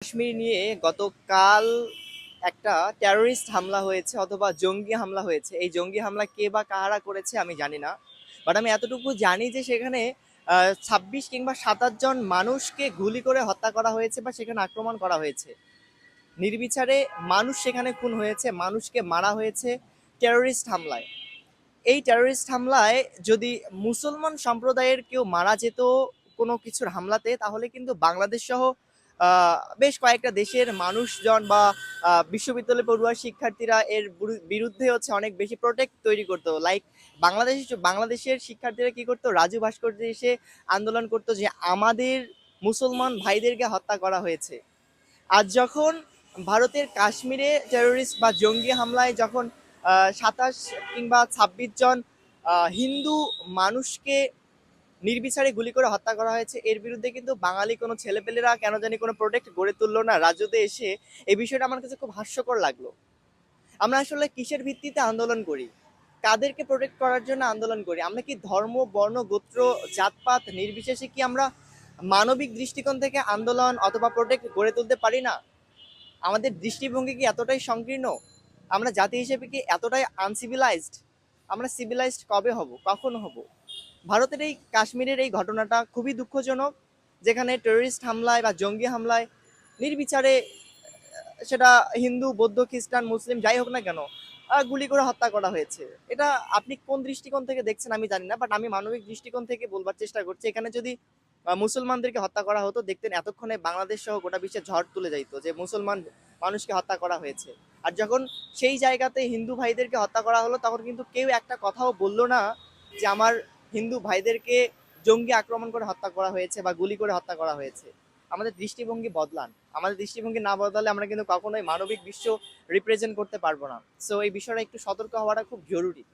কাশ্মীর নিয়ে গতকাল একটা টেররিস্ট হামলা হয়েছে অথবা জঙ্গি হামলা হয়েছে। এই জঙ্গি হামলা কে বা কারা করেছে আমি জানি না, বাট আমি এতটুকু জানি যে সেখানে 26 কিংবা 27 জন মানুষকে গুলি করে হত্যা করা হয়েছে বা সেখানে আক্রমণ করা হয়েছে। নির্বিচারে মানুষ সেখানে খুন হয়েছে, মানুষকে মারা হয়েছে টেররিস্ট হামলায়। এই টেররিস্ট হামলায় যদি মুসলমান সম্প্রদায়ের কেউ মারা যেত কোনো কিছুর হামলাতে, তাহলে কিন্তু বাংলাদেশ সহ বেশ কয়েকটা দেশের মানুষজন বা বিশ্ববিদ্যালয় পড়ুয়া শিক্ষার্থীরা এর বিরুদ্ধে হচ্ছে অনেক বেশি প্রোটেক্ট তৈরি করতো। লাইক বাংলাদেশের শিক্ষার্থীরা কি করতো, রাজু ভাস্কর্যে এসে আন্দোলন করতো যে আমাদের মুসলমান ভাইদেরকে হত্যা করা হয়েছে। আজ যখন ভারতের কাশ্মীরে টেরোরিস্ট বা জঙ্গি হামলায় যখন 27 কিংবা 26 জন হিন্দু মানুষকে নির্বিচারে গুলি করে হত্যা করা হয়েছে, এর বিরুদ্ধে কিন্তু বাঙালি কোনো ছেলেপেলেরা কেন জানি কোনো প্রোটেক্ট গড়ে তুললো না রাজুতে এসে। এই বিষয়টা আমার কাছে খুব হাস্যকর লাগলো। আমরা আসলে কিসের ভিত্তিতে আন্দোলন করি, কাদেরকে প্রোটেক্ট করার জন্য আন্দোলন করি? আমরা কি ধর্ম, বর্ণ, গোত্র, জাতপাত নির্বিশেষে কি আমরা মানবিক দৃষ্টিকোণ থেকে আন্দোলন অথবা প্রোটেক্ট গড়ে তুলতে পারি না? আমাদের দৃষ্টিভঙ্গি কি এতটাই সংকীর্ণ? আমরা জাতি হিসেবে কি এতটাই আনসিভিলাইজড? আমরা সিভিলাইজড কবে হব, কখন হব? ভারতের এই কাশ্মীরের এই ঘটনাটা খুবই দুঃখজনক, যেখানে টেররিস্ট হামলায় বা জঙ্গি হামলায় নির্বিচারে, সেটা হিন্দু, বৌদ্ধ, খ্রিস্টান, মুসলিম যাই হোক না কেন, গুলি করে হত্যা করা হয়েছে। এটা আপনি কোন দৃষ্টিকোণ থেকে দেখছেন আমি জানি না, বাট আমি মানবিক দৃষ্টিকোণ থেকে বলবার চেষ্টা করছি। এখানে যদি মুসলমানদেরকে হত্যা করা হতো, দেখতেন এতক্ষণে বাংলাদেশ সহ গোটা বিশ্বে ঝড় তুলে যাইতো যে মুসলমান মানুষকে হত্যা করা হয়েছে। আর যখন সেই জায়গাতে হিন্দু ভাইদেরকে হত্যা করা হলো, তখন কিন্তু কেউ একটা কথাও বললো না যে আমার হিন্দু ভাইদেরকে জঙ্গি আক্রমণ করে হত্যা করা হয়েছে বা গুলি করে হত্যা করা হয়েছে। আমাদের দৃষ্টিভঙ্গি বদলান। আমাদের দৃষ্টিভঙ্গি না বদলালে আমরা কিন্তু কখনোই মানবিক বিশ্ব রিপ্রেজেন্ট করতে পারবো না। সো এই বিষয়টা একটু সতর্ক হওয়াটা খুব জরুরি।